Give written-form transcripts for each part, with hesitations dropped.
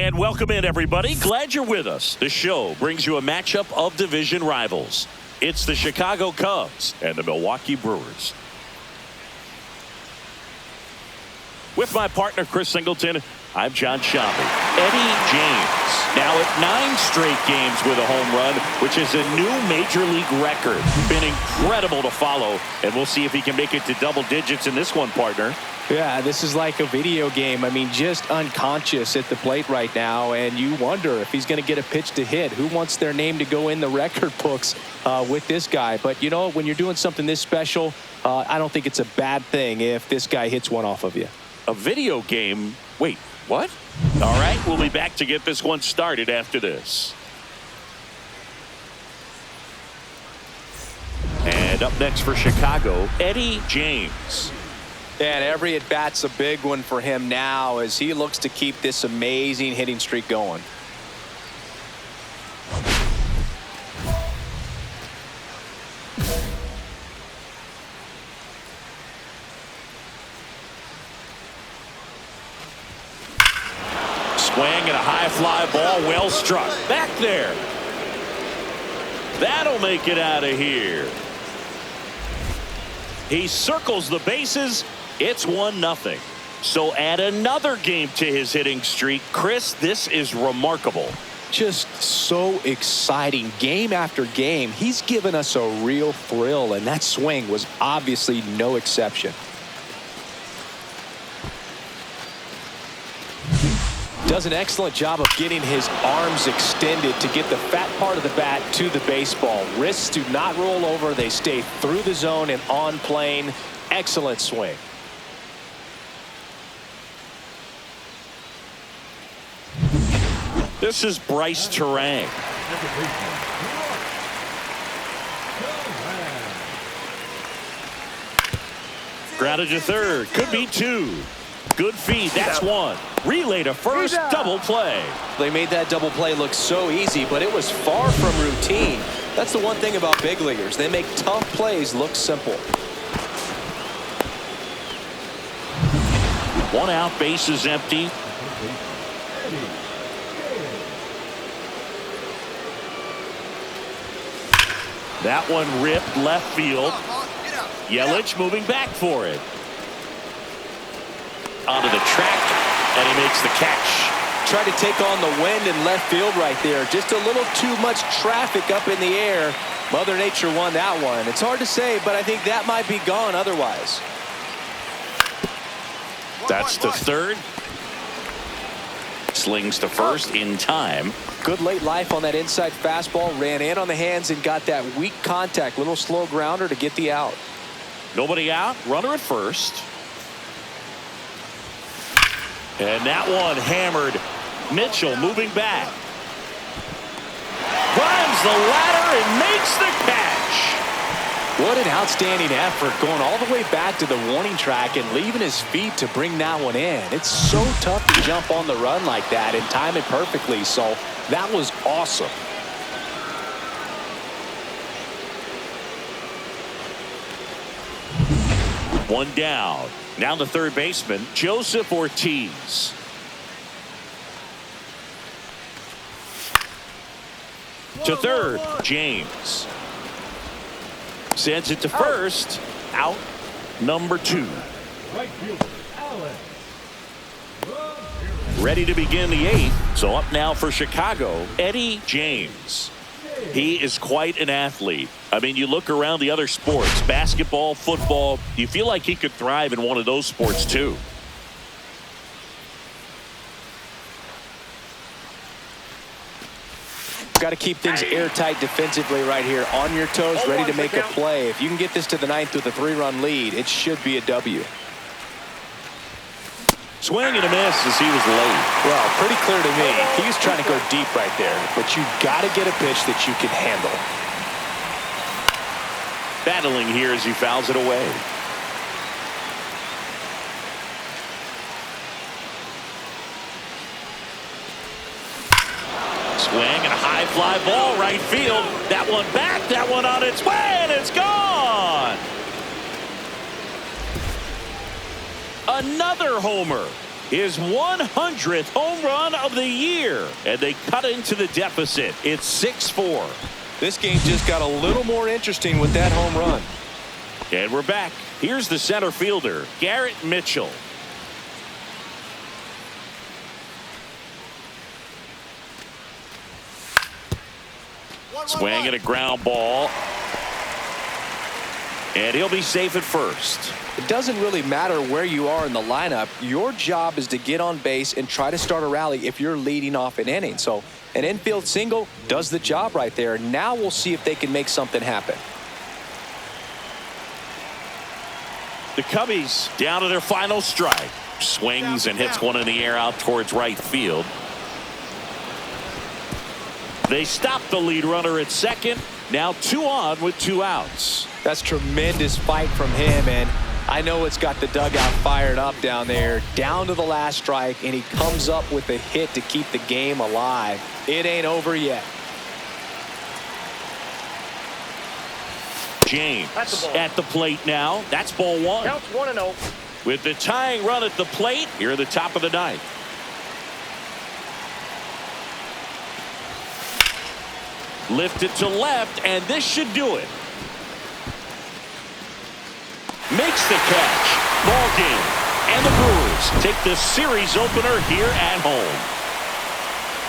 And welcome in, everybody. Glad you're with us. The show brings you a matchup of division rivals. It's the Chicago Cubs and the Milwaukee Brewers. With my partner, Chris Singleton, I'm John Shoppy. Eddie James, now at 9 straight games with a home run, which is a new Major League record. Been incredible to follow, and we'll see if he can make it to double digits in this one, partner. Yeah, this is like a video game. I mean, just unconscious at the plate right now, and you wonder if he's going to get a pitch to hit. Who wants their name to go in the record books with this guy? But, you know, when you're doing something this special, I don't think it's a bad thing if this guy hits one off of you. A video game? Wait, what? All right, we'll be back to get this one started after this. And up next for Chicago, Eddie James. And every at-bat's a big one for him now as he looks to keep this amazing hitting streak going. Swing and a high fly ball, well struck. Back there. That'll make it out of here. He circles the bases. It's 1-0. So add another game to his hitting streak. Chris, this is remarkable. Just so exciting. Game after game, he's given us a real thrill, and that swing was obviously no exception. Does an excellent job of getting his arms extended to get the fat part of the bat to the baseball. Wrists do not roll over. They stay through the zone and on plane. Excellent swing. This is Bryce Terang. Grounded to third. Could be 2. Good feed. That's 1. Relay to first. Double play. They made that double play look so easy, but it was far from routine. That's the one thing about big leaguers. They make tough plays look simple. 1 out, base is empty. That one ripped left field. Yelich moving back for it. Onto the track, and he makes the catch. Tried to take on the wind in left field right there. Just a little too much traffic up in the air. Mother Nature won that one. It's hard to say, but I think that might be gone otherwise. That's to third. Slings to first in time. Good late life on that inside fastball. Ran in on the hands and got that weak contact. Little slow grounder to get the out. Nobody out. Runner at first. And that one hammered. Mitchell moving back. Climbs the ladder and makes the catch. What an outstanding effort going all the way back to the warning track and leaving his feet to bring that one in. It's so tough to jump on the run like that and time it perfectly. So that was awesome. One down. Now the third baseman, Joseph Ortiz. To third, James. Sends it to first. Out number 2. Ready to begin the 8th. So up now for Chicago, Eddie James. He is quite an athlete. I mean, you look around the other sports, basketball, football, you feel like he could thrive in one of those sports too. Got to keep things airtight defensively right here. On your toes, ready to make a play. If you can get this to the 9th with a 3-run lead, it should be a W. Swing and a miss as he was late. Well, pretty clear to me. He was trying to go deep right there, but you got to get a pitch that you can handle. Battling here as he fouls it away. Swing and a high fly ball right field. That one back, that one on its way, and it's gone. Another homer. his 100th home run of the year. And they cut into the deficit. It's 6-4. This game just got a little more interesting with that home run. And we're back. Here's the center fielder, Garrett Mitchell. Swing and a ground ball. And he'll be safe at first. It doesn't really matter where you are in the lineup. Your job is to get on base and try to start a rally if you're leading off an inning. So an infield single does the job right there. Now we'll see if they can make something happen. The Cubbies down to their final strike. Swings and hits one in the air out towards right field. They stop the lead runner at second. Now 2 on with 2 outs. That's tremendous fight from him, and I know it's got the dugout fired up down there. Down to the last strike, and he comes up with a hit to keep the game alive. It ain't over yet. James at the plate now. That's ball 1. Counts 1-0. With the tying run at the plate, here at the top of the ninth. Lifted to left, and this should do it. Makes the catch. Ball game. And the Brewers take the series opener here at home.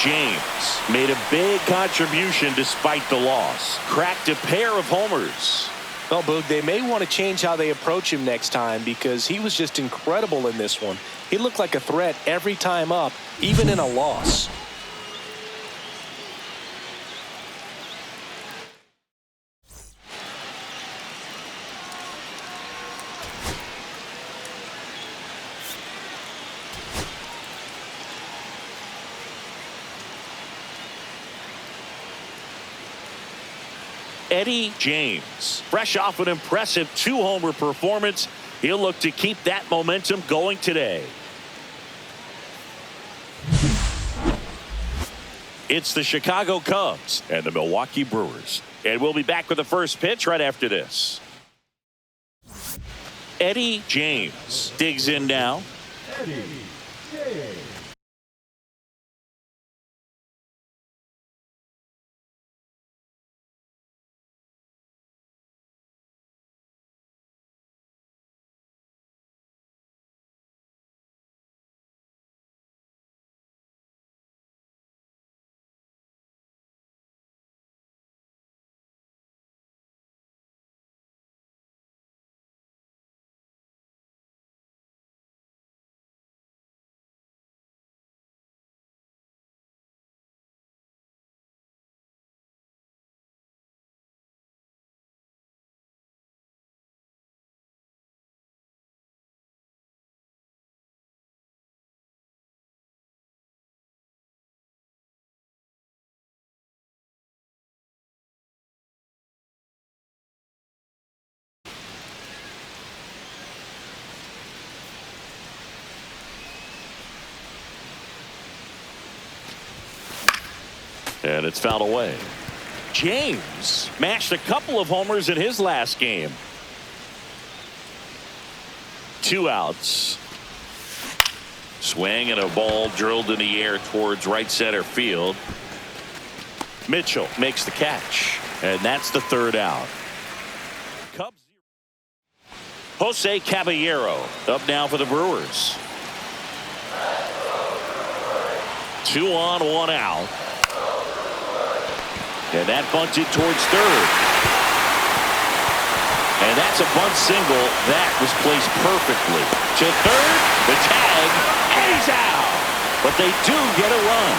James made a big contribution despite the loss. Cracked a pair of homers. Well, Boog, they may want to change how they approach him next time because he was just incredible in this one. He looked like a threat every time up, even in a loss. Eddie James, fresh off an impressive 2-homer performance, he'll look to keep that momentum going today. It's the Chicago Cubs and the Milwaukee Brewers. And we'll be back with the first pitch right after this. Eddie James digs in now. Eddie James. And it's fouled away. James mashed a couple of homers in his last game. 2 outs. Swing and a ball drilled in the air towards right center field. Mitchell makes the catch. And that's the 3rd out. Cubs. Jose Caballero up now for the Brewers. 2 on, 1 out. And that bunted towards third. And that's a bunt single. That was placed perfectly. To third, the tag, and he's out. But they do get a run.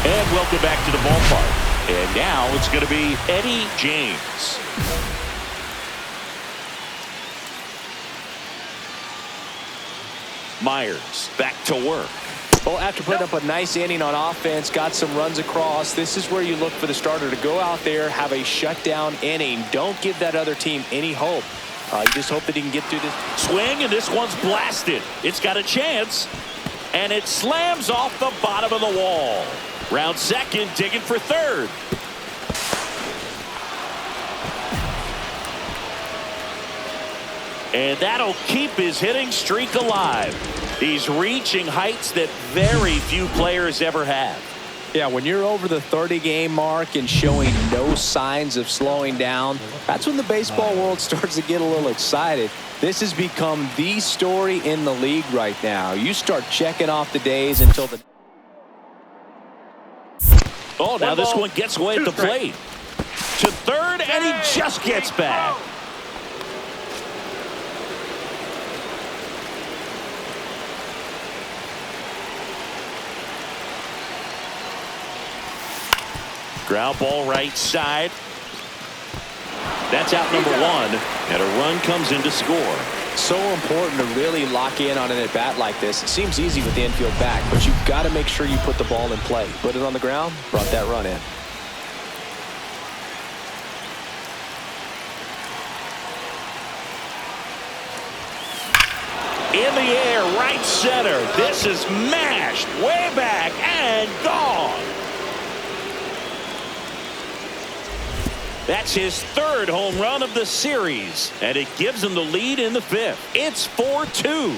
And welcome back to the ballpark. And now it's going to be Eddie James. Myers back to work. Well, after putting up a nice inning on offense, got some runs across, this is where you look for the starter to go out there, have a shutdown inning. Don't give that other team any hope. You just hope that he can get through this. Swing, and this one's blasted. It's got a chance, and it slams off the bottom of the wall. Round second, digging for third. And that'll keep his hitting streak alive. He's reaching heights that very few players ever have. Yeah, when you're over the 30-game mark and showing no signs of slowing down, that's when the baseball world starts to get a little excited. This has become the story in the league right now. You start checking off the days until the... Oh, now this one gets away at the plate. To third, and he just gets back. Ground ball right side. That's out number one, and a run comes in to score. So important to really lock in on an at-bat like this. It seems easy with the infield back, but you've got to make sure you put the ball in play. Put it on the ground, brought that run in. In the air, right center. This is mashed way back and gone. That's his third home run of the series, and it gives him the lead in the fifth. It's 4-2.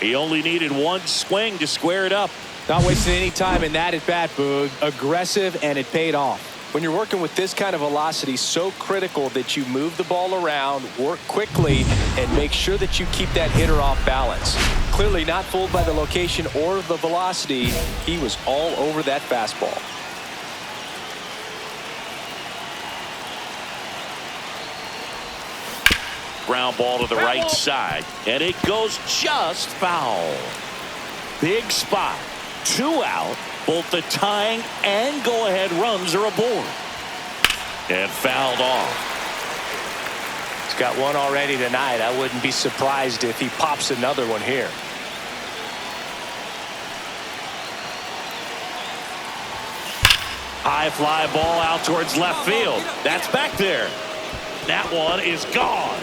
He only needed one swing to square it up. Not wasting any time in that at-bat, Boog. Aggressive, and it paid off. When you're working with this kind of velocity, so critical that you move the ball around, work quickly, and make sure that you keep that hitter off balance. Clearly not fooled by the location or the velocity. He was all over that fastball. Ground ball to the right side, and it goes just foul. Big spot. 2 out. Both the tying and go-ahead runs are aboard. And fouled off. He's got one already tonight. I wouldn't be surprised if he pops another one here. High fly ball out towards left field. That's back there. That one is gone.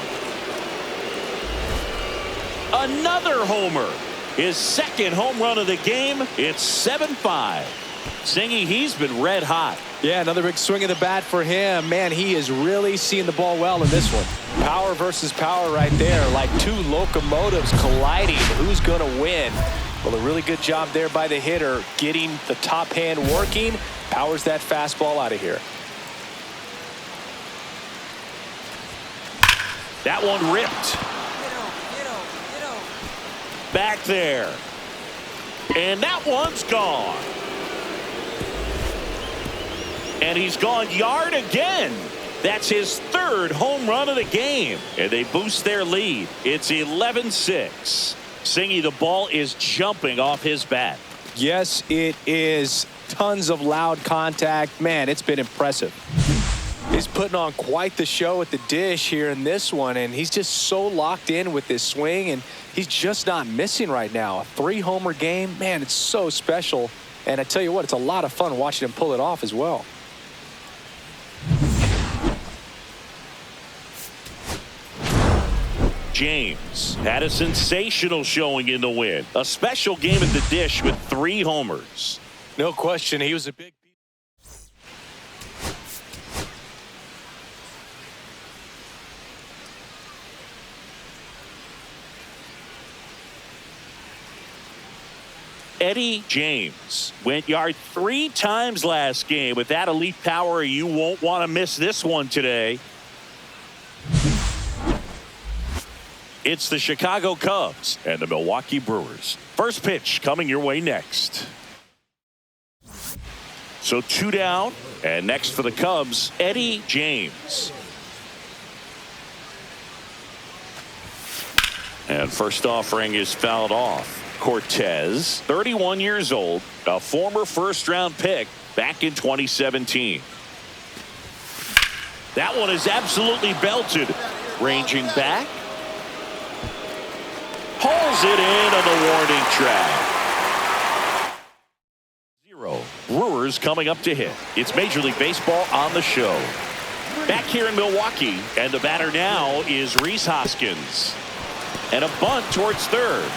Another homer. His second home run of the game. It's 7-5. Singy, he's been red hot. Yeah, another big swing of the bat for him. Man, he is really seeing the ball well in this one. Power versus power right there, like two locomotives colliding. Who's going to win? Well, a really good job there by the hitter, getting the top hand working. Powers that fastball out of here. That one ripped. Back there. And that one's gone. And he's gone yard again. That's his third home run of the game. And they boost their lead. It's 11-6. Singy, the ball is jumping off his bat. Yes, it is. Tons of loud contact. Man, it's been impressive. He's putting on quite the show at the dish here in this one, and he's just so locked in with this swing, and he's just not missing right now. A 3-homer game, man, it's so special. And I tell you what, it's a lot of fun watching him pull it off as well. James had a sensational showing in the win. A special game at the dish with 3 homers. No question, he was a big... Eddie James went yard 3 times last game. With that elite power, you won't want to miss this one today. It's the Chicago Cubs and the Milwaukee Brewers. First pitch coming your way next. So 2 down, and next for the Cubs, Eddie James. And first offering is fouled off. Cortez, 31 years old, a former first-round pick back in 2017. That one is absolutely belted. Ranging back. Hauls it in on the warning track. 0. Brewers coming up to hit. It's Major League Baseball on the show. Back here in Milwaukee, and the batter now is Rhys Hoskins. And a bunt towards third.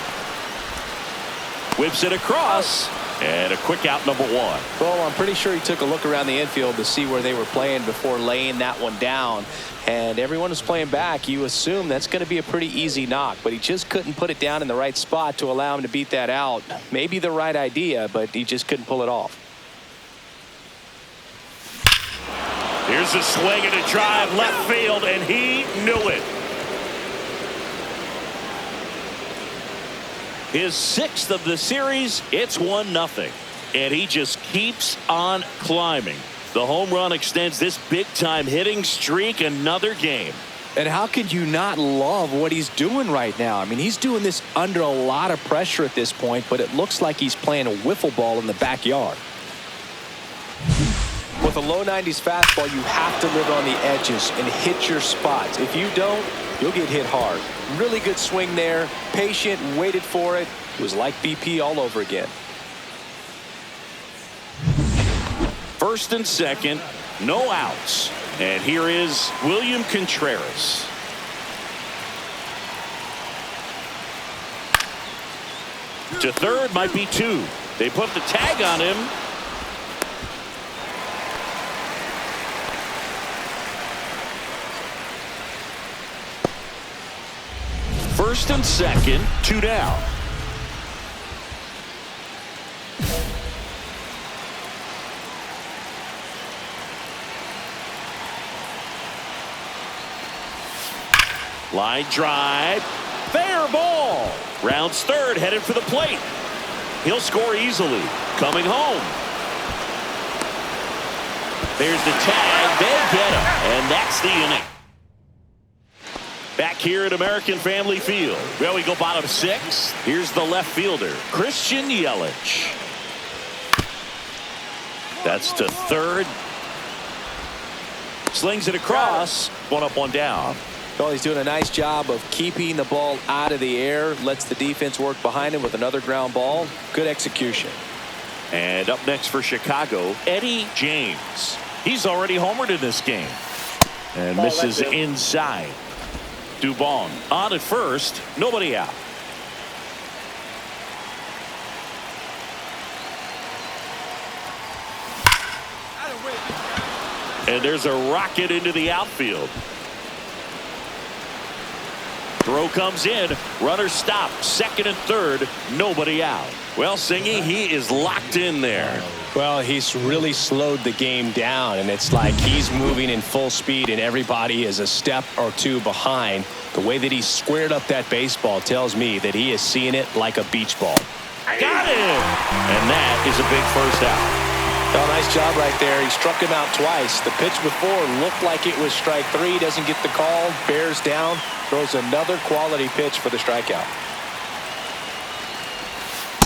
Whips it across, And a quick out, number one. Well, I'm pretty sure he took a look around the infield to see where they were playing before laying that one down. And everyone was playing back. You assume that's going to be a pretty easy knock, but he just couldn't put it down in the right spot to allow him to beat that out. Maybe the right idea, but he just couldn't pull it off. Here's a swing and a drive left field, and he knew it. His 6th of the series. It's 1-0. And he just keeps on climbing. The home run extends this big-time hitting streak another game. And how could you not love what he's doing right now? I mean, he's doing this under a lot of pressure at this point, but it looks like he's playing a wiffle ball in the backyard. With a low 90s fastball, you have to live on the edges and hit your spots. If you don't, you'll get hit hard. Really good swing there. Patient, waited for it. It was like BP all over again. First and second, no outs. And here is William Contreras. To third, might be 2. They put the tag on him. First and second, 2 down. Line drive. Fair ball. Rounds third, headed for the plate. He'll score easily. Coming home. There's the tag. They get him. And that's the inning. Back here at American Family Field. Well, we go bottom 6. Here's the left fielder, Christian Yelich. That's to third. Slings it across. 1 up, 1 down. Well, he's doing a nice job of keeping the ball out of the air. Lets the defense work behind him with another ground ball. Good execution. And up next for Chicago, Eddie James. He's already homered in this game. And misses inside. Dubon on at first. Nobody out. And there's a rocket into the outfield. Throw comes in. Runner stopped. Second and third. Nobody out. Well, Singy, he is locked in there. Well, he's really slowed the game down, and it's like he's moving in full speed, and everybody is a step or 2 behind. The way that he squared up that baseball tells me that he is seeing it like a beach ball. Got him! And that is a big first out. Oh, nice job right there. He struck him out twice. The pitch before looked like it was strike 3. Doesn't get the call. Bears down. Throws another quality pitch for the strikeout.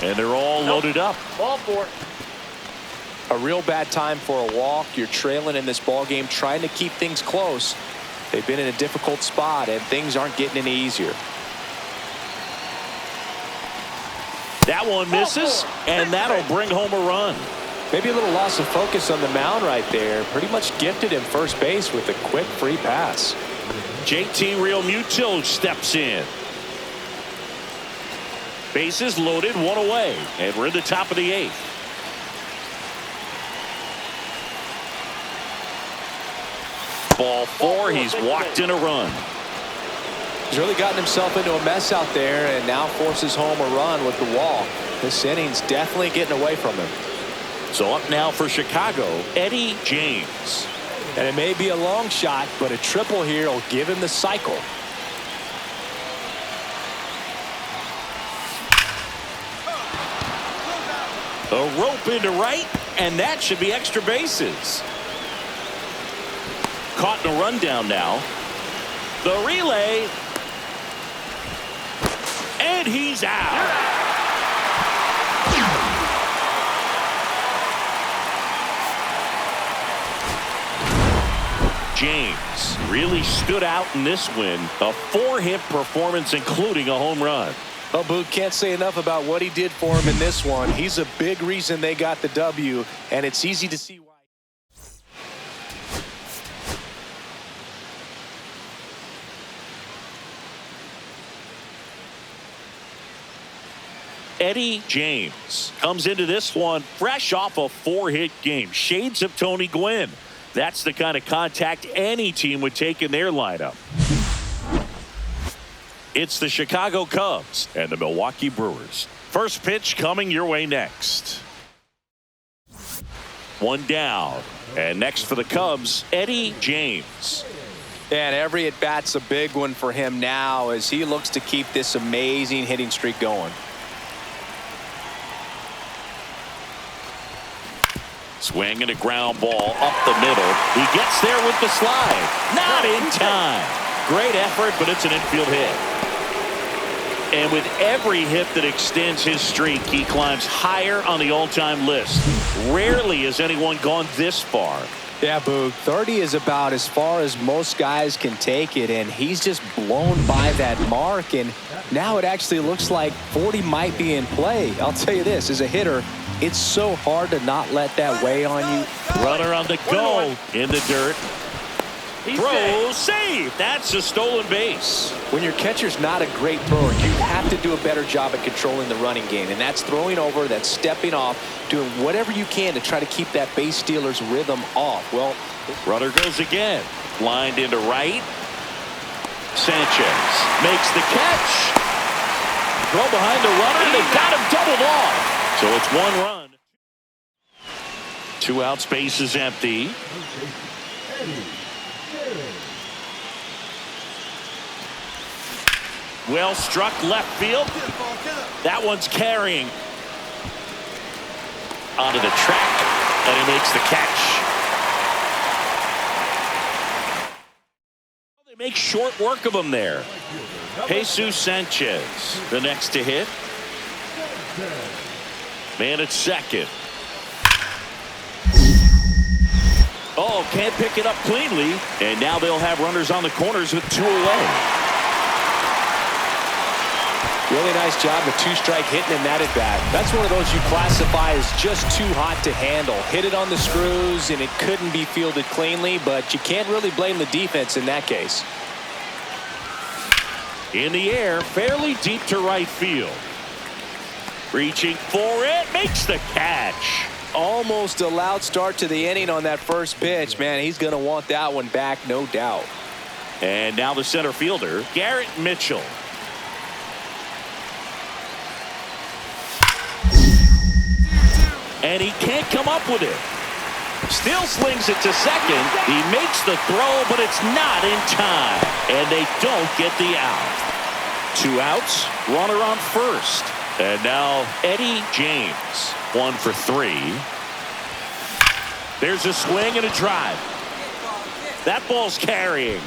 And they're all loaded up. Ball 4. A real bad time for a walk. You're trailing in this ball game, trying to keep things close. They've been in a difficult spot, and things aren't getting any easier. That one misses, and that'll bring home a run. Maybe a little loss of focus on the mound right there. Pretty much gifted him first base with a quick free pass. JT Realmuto steps in. Bases loaded, 1 away, and we're in the top of the 8th. Ball 4, he's walked in a run. He's really gotten himself into a mess out there and now forces home a run with the walk. This inning's definitely getting away from him. So up now for Chicago, Eddie James. And it may be a long shot, but a triple here will give him the cycle. A rope into right, and that should be extra bases. Caught in a rundown now. The relay. And he's out. James really stood out in this win. A 4-hit performance, including a home run. Well, Boot, can't say enough about what he did for him in this one. He's a big reason they got the W, and it's easy to see why. Eddie James comes into this one fresh off a 4-hit game. Shades of Tony Gwynn. That's the kind of contact any team would take in their lineup. It's the Chicago Cubs and the Milwaukee Brewers. First pitch coming your way next. One down. And next for the Cubs, Eddie James. And every at-bat's a big one for him now as he looks to keep this amazing hitting streak going. Swing and a ground ball up the middle. He gets there with the slide. Not in time. Great effort, but it's an infield hit. And with every hit that extends his streak, he climbs higher on the all-time list. Rarely has anyone gone this far. Yeah, Boog, 30 is about as far as most guys can take it, and he's just blown by that mark, and now it actually looks like 40 might be in play. I'll tell you this, as a hitter, it's so hard to not let that weigh on you. Runner on the go in the dirt. Throw, save. That's a stolen base. When your catcher's not a great thrower, you have to do a better job at controlling the running game, and that's throwing over, that's stepping off, doing whatever you can to try to keep that base stealer's rhythm off. Well, runner goes again. Lined into right. Sanchez makes the catch. Throw behind the runner. They got him doubled off. So it's 1 run. 2 outs, base is empty. Well struck left field. That one's carrying onto the track, and he makes the catch. They make short work of him there. Jesus Sanchez, the next to hit. Man at second. Oh, can't pick it up cleanly, and now they'll have runners on the corners with 2 away. Really nice job with 2-strike hitting in that at bat. That's one of those you classify as just too hot to handle. Hit it on the screws, and it couldn't be fielded cleanly, but you can't really blame the defense in that case. In the air, fairly deep to right field. Reaching for it, makes the catch. Almost a loud start to the inning on that first pitch. Man, he's going to want that one back, no doubt. And now the center fielder, Garrett Mitchell. And he can't come up with it. Still slings it to second. He makes the throw, but it's not in time. And they don't get the out. 2 outs, runner on first. And now Eddie James, 1 for 3. There's a swing and a drive. That ball's carrying.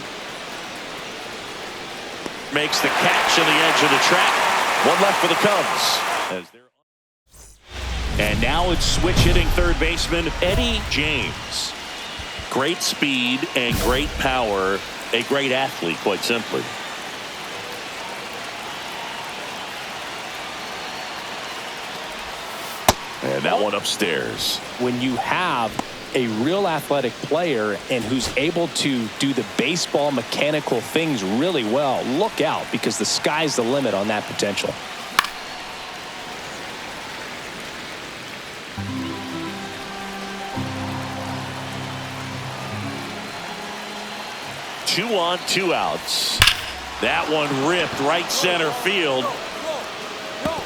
Makes the catch on the edge of the track. 1 left for the Cubs. And now it's switch hitting third baseman Eddie James. Great speed and great power. A great athlete, quite simply. And that one upstairs. When you have a real athletic player and who's able to do the baseball mechanical things really well, look out, because the sky's the limit on that potential. Two on, 2 outs. That one ripped right center field.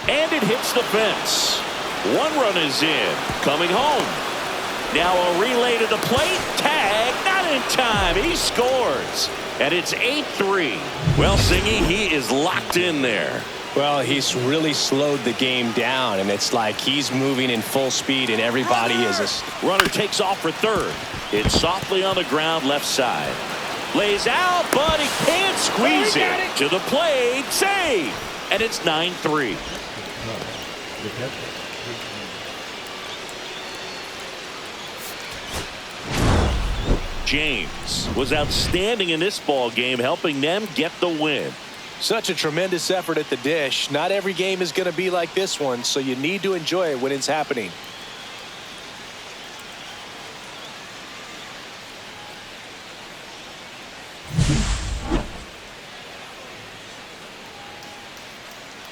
And it hits the fence. 1 run is in. Coming home. Now a relay to the plate. Tag. Not in time. He scores. And it's 8-3. Well, Singy, he is locked in there. Well, he's really slowed the game down, and it's like he's moving in full speed, and everybody is. Runner takes off for third. It's softly on the ground left side. Lays out, but he can't squeeze it. To the plate, save. And it's 9-3. James was outstanding in this ball game, helping them get the win. Such a tremendous effort at the dish. Not every game is going to be like this one, so you need to enjoy it when it's happening.